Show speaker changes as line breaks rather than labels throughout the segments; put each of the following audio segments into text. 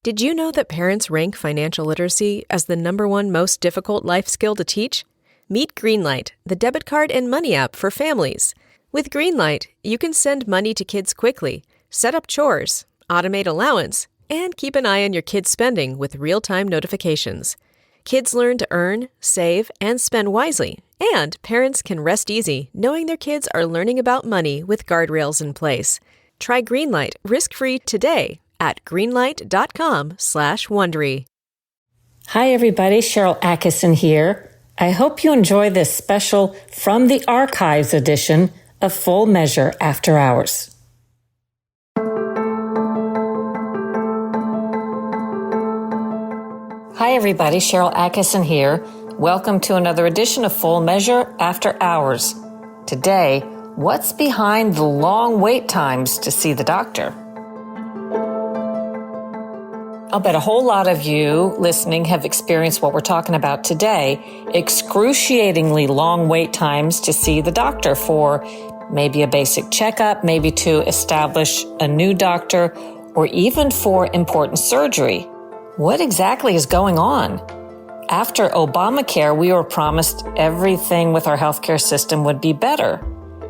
Did you know that parents rank financial literacy as the #1 most difficult life skill to teach? Meet Greenlight, the debit card and money app for families. With Greenlight, you can send money to kids quickly, set up chores, automate allowance, and keep an eye on your kids' spending with real-time notifications. Kids learn to earn, save, and spend wisely, and parents can rest easy knowing their kids are learning about money with guardrails in place. Try Greenlight risk-free today at greenlight.com/Wondery.
Hi everybody, Sharyl Attkisson here. I hope you enjoy this special From the Archives edition of Full Measure After Hours. Hi everybody, Sharyl Attkisson here. Welcome to another edition of Full Measure After Hours. Today, what's behind the long wait times to see the doctor? I'll bet a whole lot of you listening have experienced what we're talking about today, excruciatingly long wait times to see the doctor for maybe a basic checkup, maybe to establish a new doctor, or even for important surgery. What exactly is going on? After Obamacare, we were promised everything with our healthcare system would be better.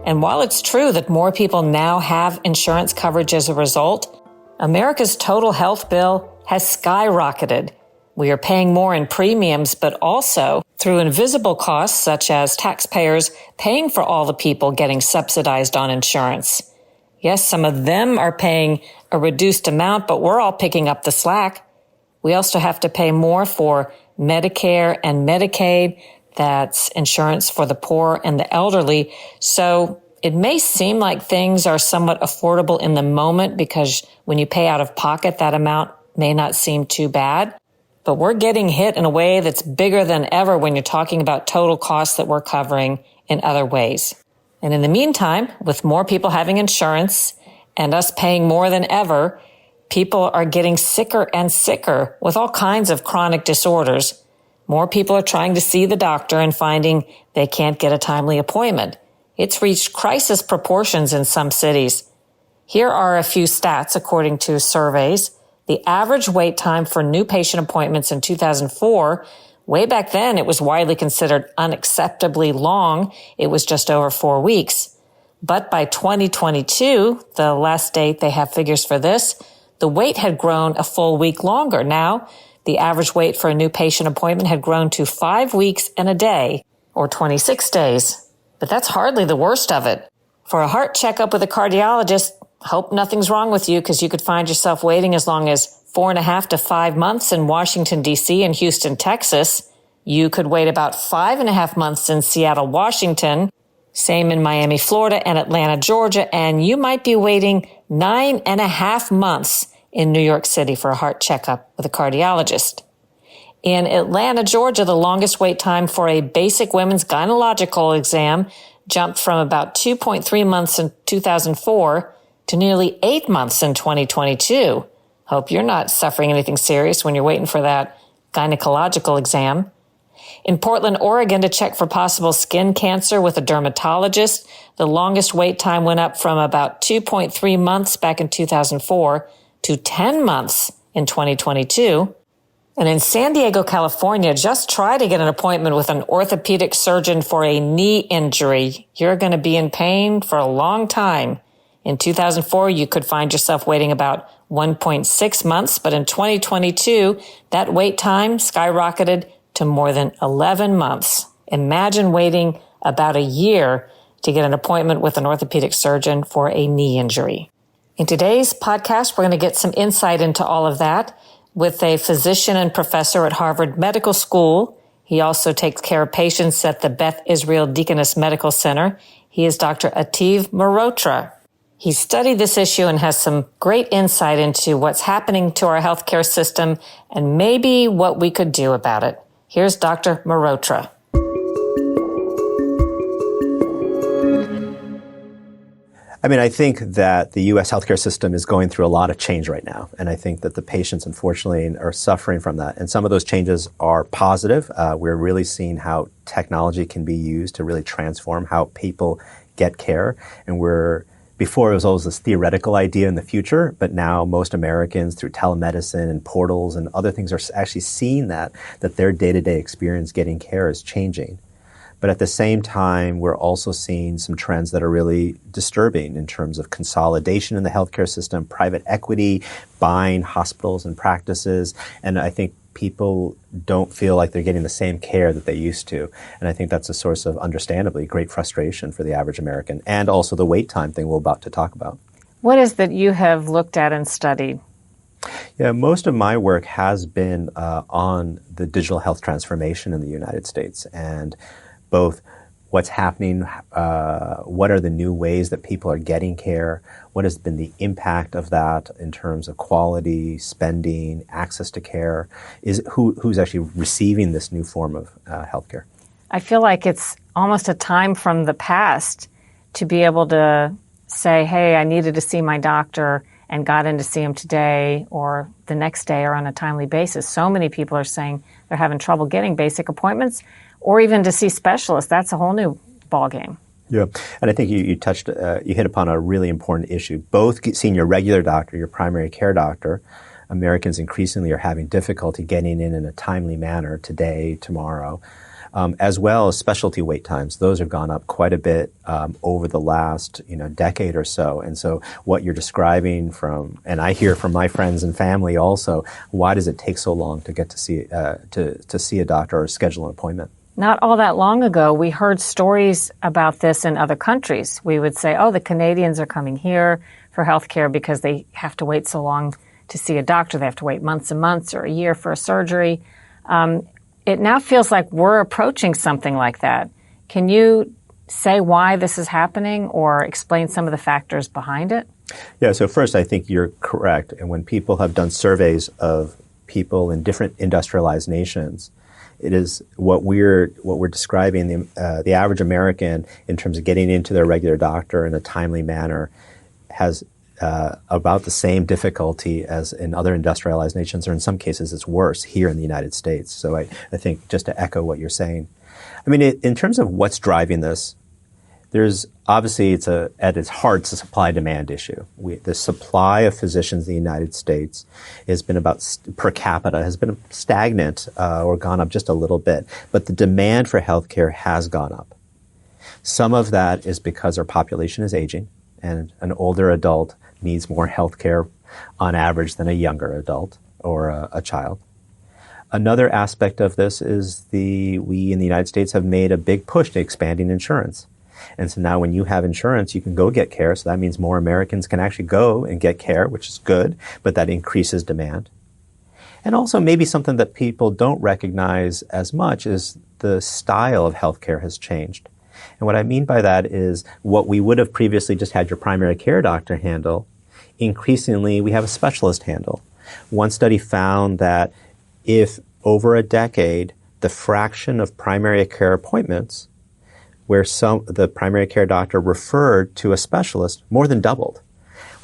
And while it's true that more people now have insurance coverage as a result, America's total health bill has skyrocketed. We are paying more in premiums, but also through invisible costs such as taxpayers paying for all the people getting subsidized on insurance. Yes, some of them are paying a reduced amount, but we're all picking up the slack. We also have to pay more for Medicare and Medicaid. That's insurance for the poor and the elderly. So it may seem like things are somewhat affordable in the moment because when you pay out of pocket, that amount may not seem too bad, but we're getting hit in a way that's bigger than ever when you're talking about total costs that we're covering in other ways. And in the meantime, with more people having insurance and us paying more than ever, people are getting sicker and sicker with all kinds of chronic disorders. More people are trying to see the doctor and finding they can't get a timely appointment. It's reached crisis proportions in some cities. Here are a few stats according to surveys. The average wait time for new patient appointments in 2004, way back then it was widely considered unacceptably long. It was just over 4 weeks. But by 2022, the last date they have figures for this, the wait had grown a full week longer. Now, the average wait for a new patient appointment had grown to 5 weeks and a day, or 26 days. But that's hardly the worst of it. For a heart checkup with a cardiologist, hope nothing's wrong with you because you could find yourself waiting as long as 4.5 to 5 months in Washington, D.C. and Houston, Texas. You could wait about 5.5 months in Seattle, Washington. Same in Miami, Florida and Atlanta, Georgia. And you might be waiting 9.5 months in New York City for a heart checkup with a cardiologist. In Atlanta, Georgia, the longest wait time for a basic women's gynecological exam jumped from about 2.3 months in 2004 to nearly 8 months in 2022. Hope you're not suffering anything serious when you're waiting for that gynecological exam. In Portland, Oregon, to check for possible skin cancer with a dermatologist, the longest wait time went up from about 2.3 months back in 2004 to 10 months in 2022. And in San Diego, California, just try to get an appointment with an orthopedic surgeon for a knee injury. You're going to be in pain for a long time. In 2004, you could find yourself waiting about 1.6 months, but in 2022, that wait time skyrocketed to more than 11 months. Imagine waiting about a year to get an appointment with an orthopedic surgeon for a knee injury. In today's podcast, we're going to get some insight into all of that with a physician and professor at Harvard Medical School. He also takes care of patients at the Beth Israel Deaconess Medical Center. He is Dr. Ateev Mehrotra. He studied this issue and has some great insight into what's happening to our healthcare system and maybe what we could do about it. Here's Dr. Mehrotra.
I think that the U.S. healthcare system is going through a lot of change right now. And I think that the patients, unfortunately, are suffering from that. And some of those changes are positive. We're really seeing how technology can be used to really transform how people get care. And we're before it was always this theoretical idea in the future, but now most Americans through telemedicine and portals and other things are actually seeing that their day-to-day experience getting care is changing. But at the same time, we're also seeing some trends that are really disturbing in terms of consolidation in the healthcare system, private equity, buying hospitals and practices. And I think people don't feel like they're getting the same care that they used to. And I think that's a source of, understandably, great frustration for the average American, and also the wait time thing we're about to talk about.
What is that you have looked at and studied?
Yeah, most of my work has been on the digital health transformation in the United States, and both what's happening, what are the new ways that people are getting care, what has been the impact of that in terms of quality, spending, access to care, who's actually receiving this new form of healthcare.
I feel like it's almost a time from the past to be able to say, hey, I needed to see my doctor and got in to see him today or the next day or on a timely basis. So many people are saying they're having trouble getting basic appointments or even to see specialists. That's a whole new ballgame.
Yeah, and I think you touched, you hit upon a really important issue. Both seeing your regular doctor, your primary care doctor, Americans increasingly are having difficulty getting in a timely manner today, tomorrow, as well as specialty wait times. Those have gone up quite a bit over the last decade or so. And so what you're describing and I hear from my friends and family also, why does it take so long to get to see a doctor or schedule an appointment?
Not all that long ago, we heard stories about this in other countries. We would say, oh, the Canadians are coming here for health care because they have to wait so long to see a doctor. They have to wait months and months or a year for a surgery. It now feels like we're approaching something like that. Can you say why this is happening or explain some of the factors behind it?
Yeah, so first, I think you're correct. And when people have done surveys of people in different industrialized nations, it is what we're describing, the average American in terms of getting into their regular doctor in a timely manner has about the same difficulty as in other industrialized nations, or in some cases it's worse here in the United States. So I think just to echo what you're saying, I mean, in terms of what's driving this, there's obviously at its heart, it's a supply-demand issue. The supply of physicians in the United States has been per capita, has been stagnant or gone up just a little bit, but the demand for healthcare has gone up. Some of that is because our population is aging, and an older adult needs more healthcare on average than a younger adult or a child. Another aspect of this is we in the United States have made a big push to expanding insurance. And so now when you have insurance, you can go get care. So that means more Americans can actually go and get care, which is good, but that increases demand. And also maybe something that people don't recognize as much is the style of healthcare has changed. And what I mean by that is what we would have previously just had your primary care doctor handle, increasingly we have a specialist handle. One study found that if over a decade, the fraction of primary care appointments where the primary care doctor referred to a specialist more than doubled.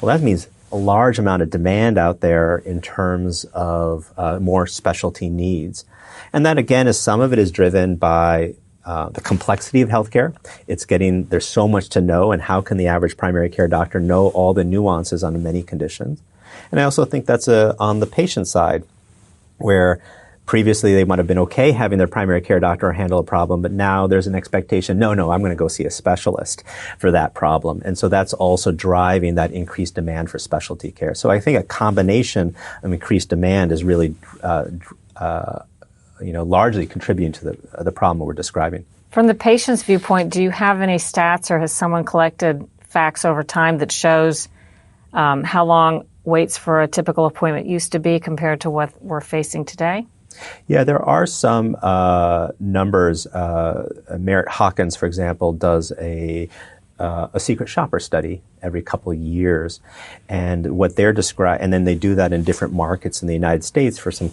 Well, that means a large amount of demand out there in terms of more specialty needs. And that, again, some of it is driven by the complexity of healthcare. There's so much to know, and how can the average primary care doctor know all the nuances on many conditions? And I also think that's on the patient side, where previously they might have been okay having their primary care doctor handle a problem, but now there's an expectation, no, I'm going to go see a specialist for that problem. And so that's also driving that increased demand for specialty care. So I think a combination of increased demand is really largely contributing to the problem we're describing.
From the patient's viewpoint, do you have any stats, or has someone collected facts over time that shows how long waits for a typical appointment used to be compared to what we're facing today?
Yeah, there are some numbers. Merritt Hawkins, for example, does a secret shopper study every couple of years, and what they're describing, and then they do that in different markets in the United States for some.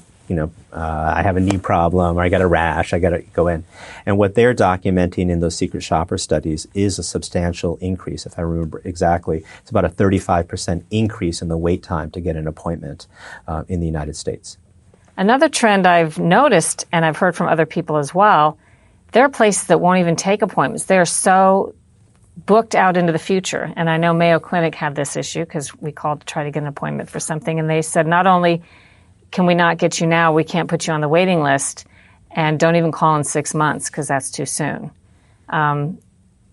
I have a knee problem, or I got a rash, I got to go in. And what they're documenting in those secret shopper studies is a substantial increase. If I remember exactly, it's about a 35% increase in the wait time to get an appointment in the United States.
Another trend I've noticed, and I've heard from other people as well, there are places that won't even take appointments. They're so booked out into the future. And I know Mayo Clinic had this issue because we called to try to get an appointment for something. And they said, not only can we not get you now, we can't put you on the waiting list, and don't even call in 6 months because that's too soon.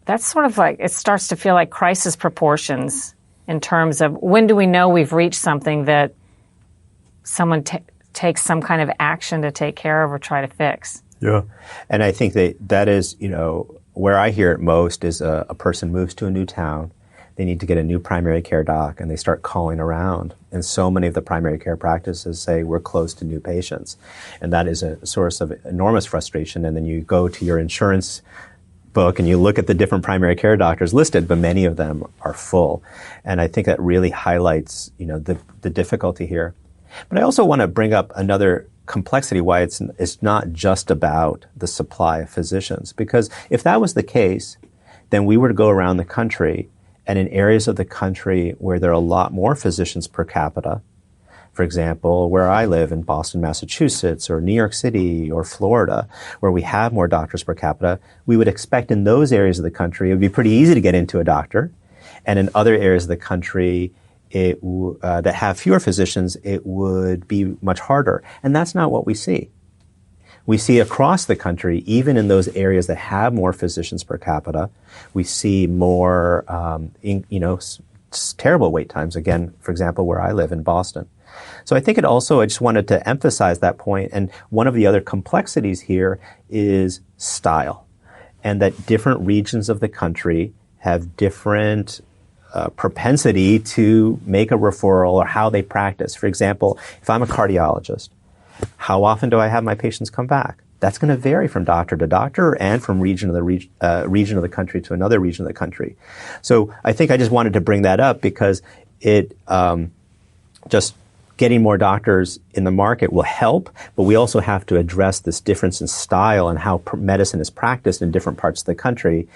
That's sort of like, it starts to feel like crisis proportions in terms of when do we know we've reached something that someone takes some kind of action to take care of or try to fix.
Yeah. And I think that is, where I hear it most is a person moves to a new town, they need to get a new primary care doc, and they start calling around. And so many of the primary care practices say we're close to new patients. And that is a source of enormous frustration. And then you go to your insurance book and you look at the different primary care doctors listed, but many of them are full. And I think that really highlights, the difficulty here. But I also want to bring up another complexity why it's not just about the supply of physicians. Because if that was the case, then we were to go around the country, and in areas of the country where there are a lot more physicians per capita, for example, where I live in Boston, Massachusetts, or New York City, or Florida, where we have more doctors per capita, we would expect in those areas of the country it would be pretty easy to get into a doctor. And in other areas of the country that have fewer physicians, it would be much harder. And that's not what we see. We see across the country, even in those areas that have more physicians per capita, we see more, terrible wait times. Again, for example, where I live in Boston. So I think I just wanted to emphasize that point. And one of the other complexities here is style, and that different regions of the country have different propensity to make a referral or how they practice. For example, if I'm a cardiologist, how often do I have my patients come back? That's going to vary from doctor to doctor and from region of the country to another region of the country. So I think I just wanted to bring that up because it just getting more doctors in the market will help, but we also have to address this difference in style and how medicine is practiced in different parts of the country,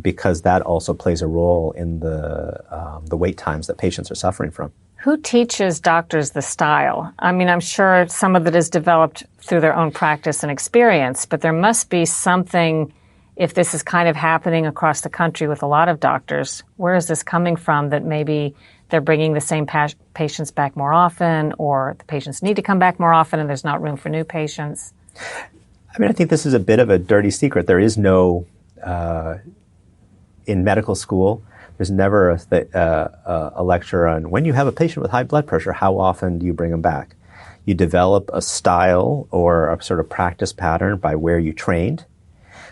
because that also plays a role in the wait times that patients are suffering from.
Who teaches doctors the style? I mean, I'm sure some of it is developed through their own practice and experience, but there must be something, if this is kind of happening across the country with a lot of doctors, where is this coming from that maybe they're bringing the same patients back more often, or the patients need to come back more often and there's not room for new patients?
I mean, I think this is a bit of a dirty secret. There is no, in medical school, there's never a lecture on when you have a patient with high blood pressure, how often do you bring them back? You develop a style or a sort of practice pattern by where you trained.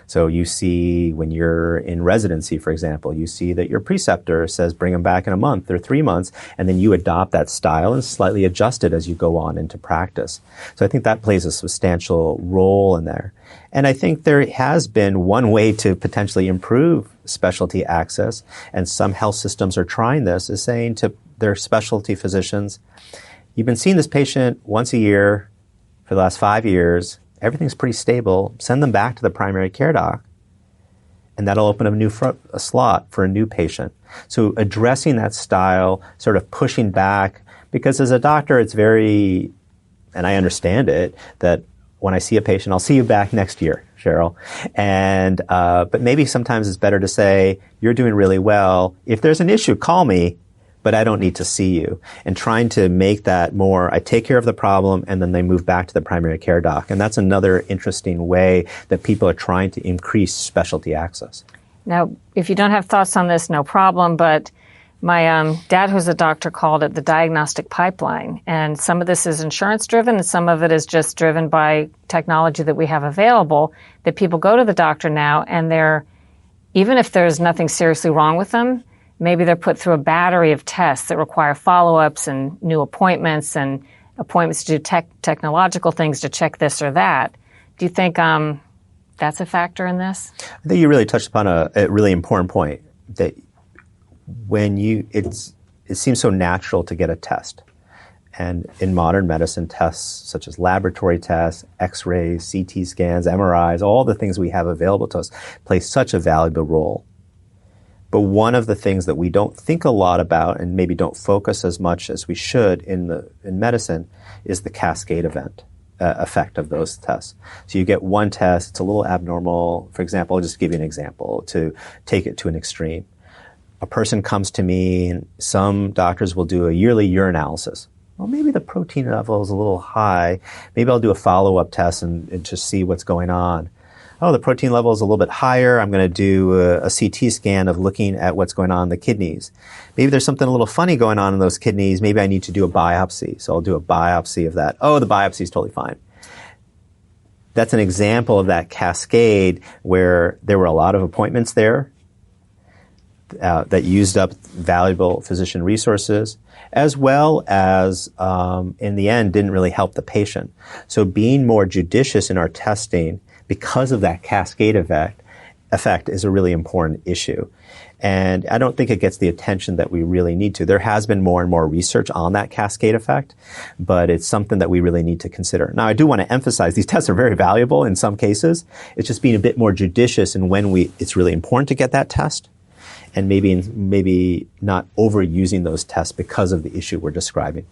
So you see when you're in residency, for example, you see that your preceptor says bring them back in a month or 3 months, and then you adopt that style and slightly adjust it as you go on into practice. So I think that plays a substantial role in there. And I think there has been one way to potentially improve specialty access, and some health systems are trying this, is saying to their specialty physicians, you've been seeing this patient once a year for the last 5 years, everything's pretty stable, send them back to the primary care doc, and that'll open up a slot for a new patient. So addressing that style, sort of pushing back, because as a doctor, it's very, and I understand it, that when I see a patient, I'll see you back next year, Sharyl. And, but maybe sometimes it's better to say, you're doing really well. If there's an issue, call me, but I don't need to see you. And trying to make that more, I take care of the problem, and then they move back to the primary care doc. And that's another interesting way that people are trying to increase specialty access.
Now, if you don't have thoughts on this, no problem, but my dad, who's a doctor, called it the diagnostic pipeline. And some of this is insurance-driven, and some of it is just driven by technology that we have available, that people go to the doctor now, and even if there's nothing seriously wrong with them, maybe they're put through a battery of tests that require follow-ups and new appointments and appointments to do technological things to check this or that. Do you think that's a factor in this?
I think you really touched upon a really important point, that when it seems so natural to get a test. And in modern medicine, tests such as laboratory tests, X-rays, CT scans, MRIs, all the things we have available to us play such a valuable role. But one of the things that we don't think a lot about and maybe don't focus as much as we should in medicine is the cascade event. effect of those tests. So you get one test, it's a little abnormal. For example, I'll just give you an example to take it to an extreme. A person comes to me, and some doctors will do a yearly urine analysis. Well, maybe the protein level is a little high. Maybe I'll do a follow-up test and just see what's going on. Oh, the protein level is a little bit higher. I'm going to do a CT scan of looking at what's going on in the kidneys. Maybe there's something a little funny going on in those kidneys. Maybe I need to do a biopsy. So I'll do a biopsy of that. Oh, the biopsy is totally fine. That's an example of that cascade where there were a lot of appointments there that used up valuable physician resources, as well as, in the end, didn't really help the patient. So being more judicious in our testing because of that cascade effect is a really important issue. And I don't think it gets the attention that we really need to. There has been more and more research on that cascade effect, but it's something that we really need to consider. Now, I do want to emphasize these tests are very valuable in some cases. It's just being a bit more judicious in when it's really important to get that test, and maybe not overusing those tests because of the issue we're describing.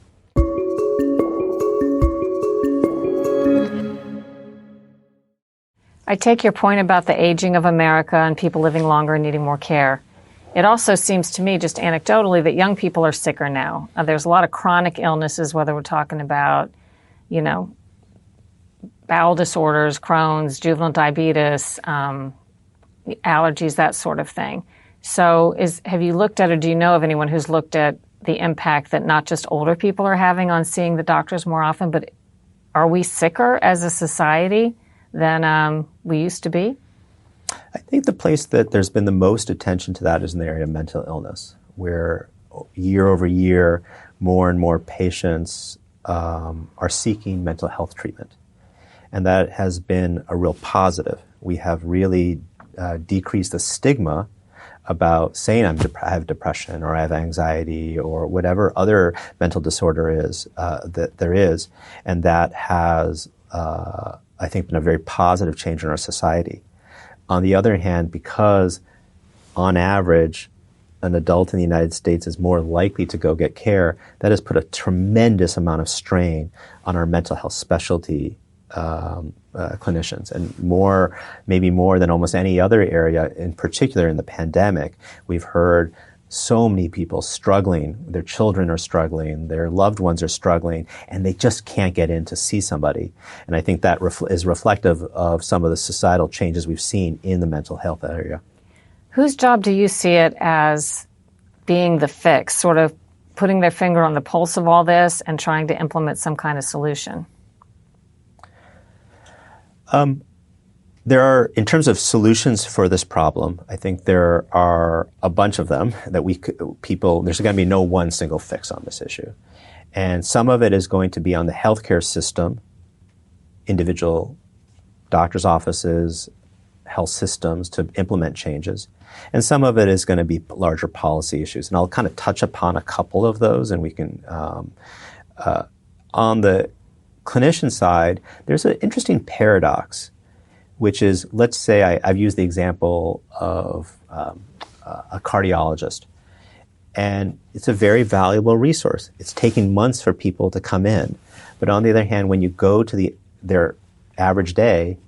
I take your point about the aging of America and people living longer and needing more care. It also seems to me, just anecdotally, that young people are sicker now. There's a lot of chronic illnesses, whether we're talking about, bowel disorders, Crohn's, juvenile diabetes, allergies, that sort of thing. So have you looked at, or do you know of anyone who's looked at the impact that not just older people are having on seeing the doctors more often, but are we sicker as a society than we used to be?
I think the place that there's been the most attention to that is in the area of mental illness, where year over year, more and more patients are seeking mental health treatment. And that has been a real positive. We have really decreased the stigma about saying I have depression or I have anxiety or whatever other mental disorder is that there is. And that has, I think, been a very positive change in our society. On the other hand, because on average, an adult in the United States is more likely to go get care, that has put a tremendous amount of strain on our mental health specialty clinicians, and maybe more than almost any other area, in particular in the pandemic. We've heard so many people struggling, their children are struggling, their loved ones are struggling, and they just can't get in to see somebody. And I think that is reflective of some of the societal changes we've seen in the mental health area.
Whose job do you see it as being the fix, sort of putting their finger on the pulse of all this and trying to implement some kind of solution?
There are, in terms of solutions for this problem, I think there are a bunch of them that there's going to be no one single fix on this issue. And some of it is going to be on the healthcare system, individual doctors' offices, health systems to implement changes. And some of it is going to be larger policy issues. And I'll kind of touch upon a couple of those, and we can, on the clinician side, there's an interesting paradox, which is, let's say I've used the example of a cardiologist, and it's a very valuable resource. It's taking months for people to come in. But on the other hand, when you go to their average day,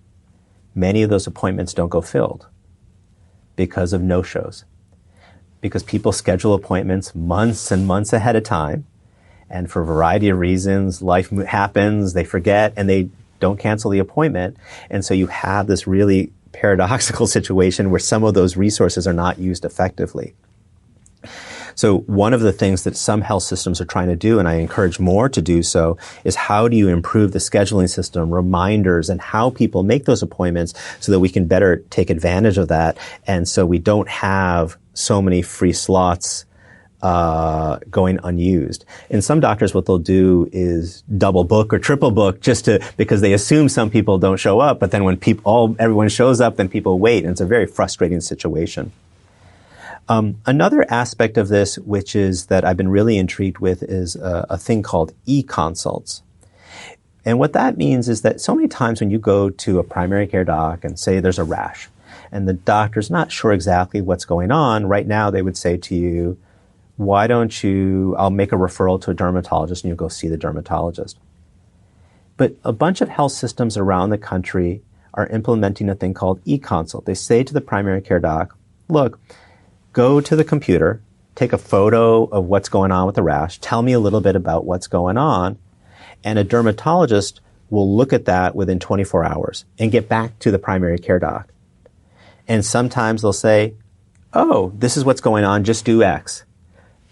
many of those appointments don't go filled because of no-shows. Because people schedule appointments months and months ahead of time, and for a variety of reasons, life happens, they forget, and they don't cancel the appointment. And so you have this really paradoxical situation where some of those resources are not used effectively. So one of the things that some health systems are trying to do, and I encourage more to do so, is how do you improve the scheduling system, reminders, and how people make those appointments so that we can better take advantage of that, and so we don't have so many free slots going unused. And some doctors, what they'll do is double book or triple book because they assume some people don't show up, but then when everyone shows up, then people wait, and it's a very frustrating situation. Another aspect of this, which is that I've been really intrigued with, is a thing called e-consults. And what that means is that so many times when you go to a primary care doc and say there's a rash, and the doctor's not sure exactly what's going on, right now they would say to you, I'll make a referral to a dermatologist and you go see the dermatologist. But a bunch of health systems around the country are implementing a thing called e-consult. They say to the primary care doc, look, go to the computer, take a photo of what's going on with the rash, tell me a little bit about what's going on, and a dermatologist will look at that within 24 hours and get back to the primary care doc. And sometimes they'll say, oh, this is what's going on, just do X,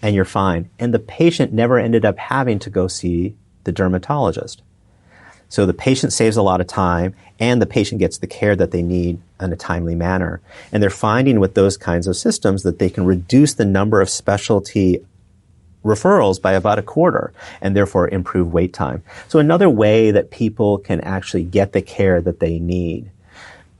and you're fine. And the patient never ended up having to go see the dermatologist. So the patient saves a lot of time, and the patient gets the care that they need in a timely manner. And they're finding with those kinds of systems that they can reduce the number of specialty referrals by about a quarter, and therefore improve wait time. So another way that people can actually get the care that they need.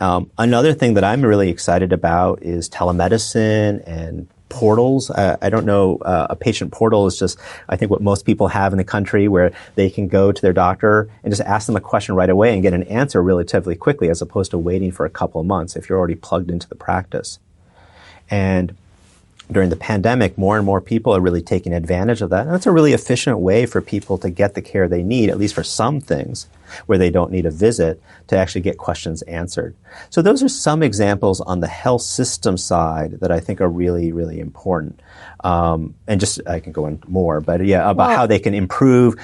Another thing that I'm really excited about is telemedicine and portals. I don't know, a patient portal is just, I think, what most people have in the country, where they can go to their doctor and just ask them a question right away and get an answer relatively quickly, as opposed to waiting for a couple of months if you're already plugged into the practice. And during the pandemic, more and more people are really taking advantage of that. And that's a really efficient way for people to get the care they need, at least for some things, where they don't need a visit, to actually get questions answered. So those are some examples on the health system side that I think are really, really important. And just, I can go in more, but yeah, about how they can improve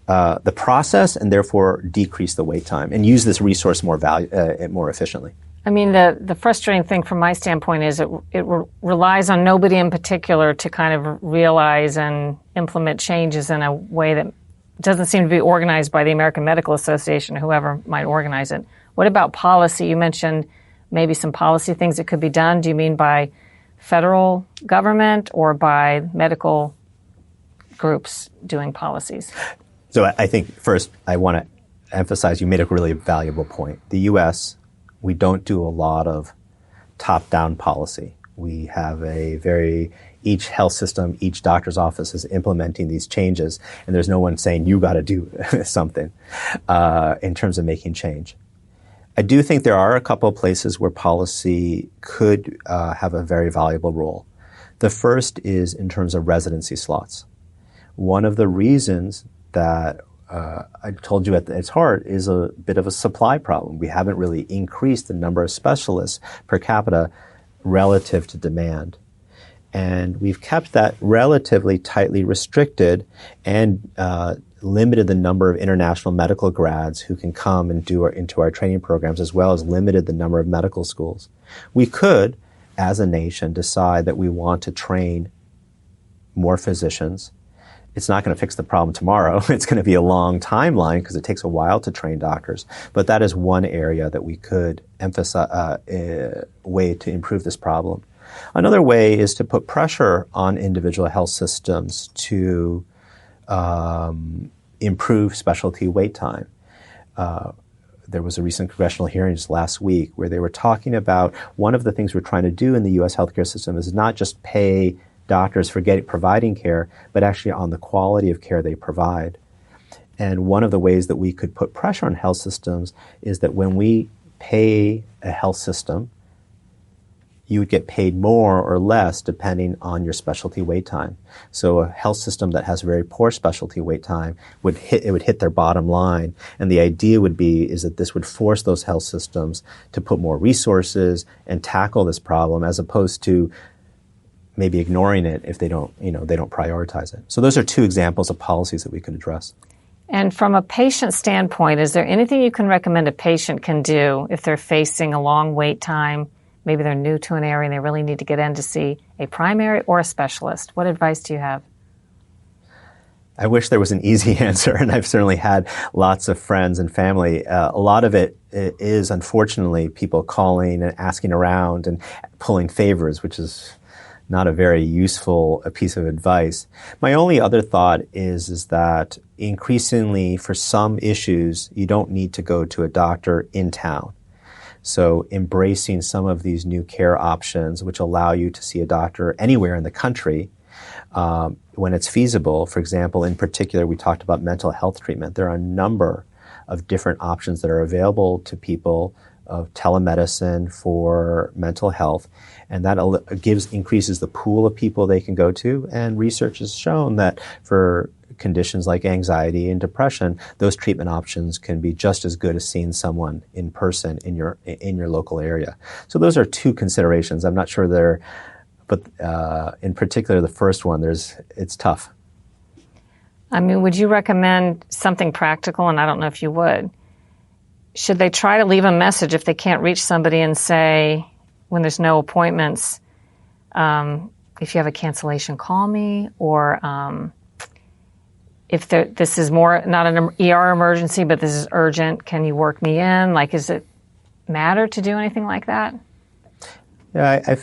the process and therefore decrease the wait time and use this resource more efficiently.
I mean, the frustrating thing from my standpoint is it relies on nobody in particular to kind of realize and implement changes in a way that doesn't seem to be organized by the American Medical Association, or whoever might organize it. What about policy? You mentioned maybe some policy things that could be done. Do you mean by federal government or by medical groups doing policies?
So I think first I want to emphasize, you made a really valuable point. The U.S., we don't do a lot of top-down policy. We have each health system, each doctor's office is implementing these changes, and there's no one saying, you got to do something in terms of making change. I do think there are a couple of places where policy could have a very valuable role. The first is in terms of residency slots. One of the reasons that I told you at its heart is a bit of a supply problem. We haven't really increased the number of specialists per capita relative to demand. And we've kept that relatively tightly restricted and limited the number of international medical grads who can come and do into our training programs, as well as limited the number of medical schools. We could, as a nation, decide that we want to train more physicians. It's not going to fix the problem tomorrow. It's going to be a long timeline because it takes a while to train doctors. But that is one area that we could emphasize, a way to improve this problem. Another way is to put pressure on individual health systems to improve specialty wait time. There was a recent congressional hearing just last week where they were talking about one of the things we're trying to do in the U.S. healthcare system is not just pay doctors for providing care, but actually on the quality of care they provide. And one of the ways that we could put pressure on health systems is that when we pay a health system, you would get paid more or less depending on your specialty wait time. So a health system that has very poor specialty wait time would hit their bottom line. And the idea would be is that this would force those health systems to put more resources and tackle this problem, as opposed to maybe ignoring it if they don't prioritize it. So those are two examples of policies that we could address.
And from a patient standpoint, is there anything you can recommend a patient can do if they're facing a long wait time? Maybe they're new to an area and they really need to get in to see a primary or a specialist. What advice do you have?
I wish there was an easy answer, and I've certainly had lots of friends and family. A lot of it is, unfortunately, people calling and asking around and pulling favors, which is not a very useful piece of advice. My only other thought is that increasingly for some issues, you don't need to go to a doctor in town. So embracing some of these new care options, which allow you to see a doctor anywhere in the country when it's feasible. For example, in particular, we talked about mental health treatment. There are a number of different options that are available to people of telemedicine for mental health, and that increases the pool of people they can go to. And research has shown that for conditions like anxiety and depression, those treatment options can be just as good as seeing someone in person in your local area. So those are two considerations. I'm not sure but in particular, the first one, it's tough.
I mean, would you recommend something practical? And I don't know if you would. Should they try to leave a message if they can't reach somebody and say, when there's no appointments, if you have a cancellation, call me, or if this is more not an ER emergency, but this is urgent, can you work me in? Like, does it matter to do anything like that?
Yeah,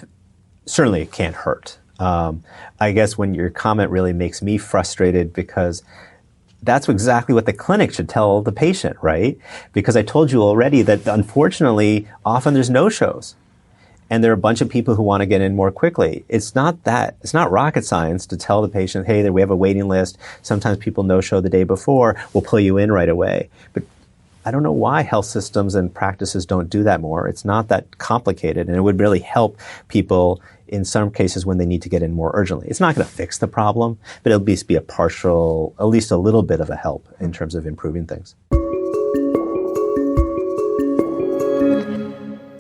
certainly it can't hurt. I guess when your comment really makes me frustrated, because that's exactly what the clinic should tell the patient, right? Because I told you already that unfortunately, often there's no-shows. And there are a bunch of people who want to get in more quickly. It's not rocket science to tell the patient, hey, we have a waiting list. Sometimes people no-show the day before. We'll pull you in right away. But I don't know why health systems and practices don't do that more. It's not that complicated, and it would really help people in some cases when they need to get in more urgently. It's not going to fix the problem, but it'll at least be at least a little bit of a help in terms of improving things.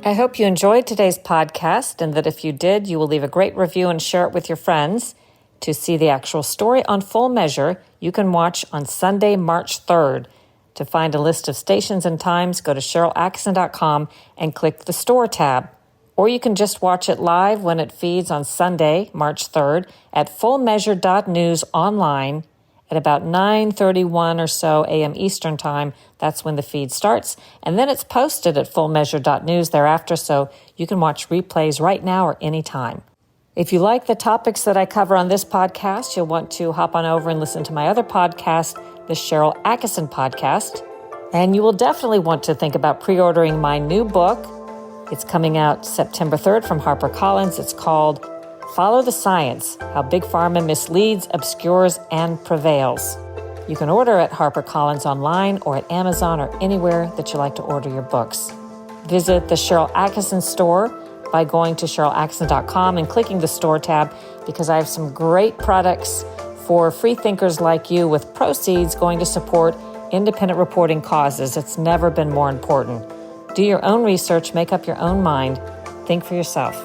I hope you enjoyed today's podcast, and that if you did, you will leave a great review and share it with your friends. To see the actual story on Full Measure, you can watch on Sunday, March 3rd. To find a list of stations and times, go to SharylAttkisson.com and click the Store tab. Or you can just watch it live when it feeds on Sunday, March 3rd at fullmeasure.news online at about 9:31 or so a.m. Eastern Time. That's when the feed starts. And then it's posted at fullmeasure.news thereafter, so you can watch replays right now or anytime. If you like the topics that I cover on this podcast, you'll want to hop on over and listen to my other podcast, the Sharyl Attkisson podcast. And you will definitely want to think about pre-ordering my new book. It's coming out September 3rd from HarperCollins. It's called Follow the Science, How Big Pharma Misleads, Obscures, and Prevails. You can order at HarperCollins online or at Amazon or anywhere that you like to order your books. Visit the Sharyl Attkisson store by going to SharylAttkisson.com and clicking the Store tab, because I have some great products for free thinkers like you, with proceeds going to support independent reporting causes. It's never been more important. Do your own research, make up your own mind, think for yourself.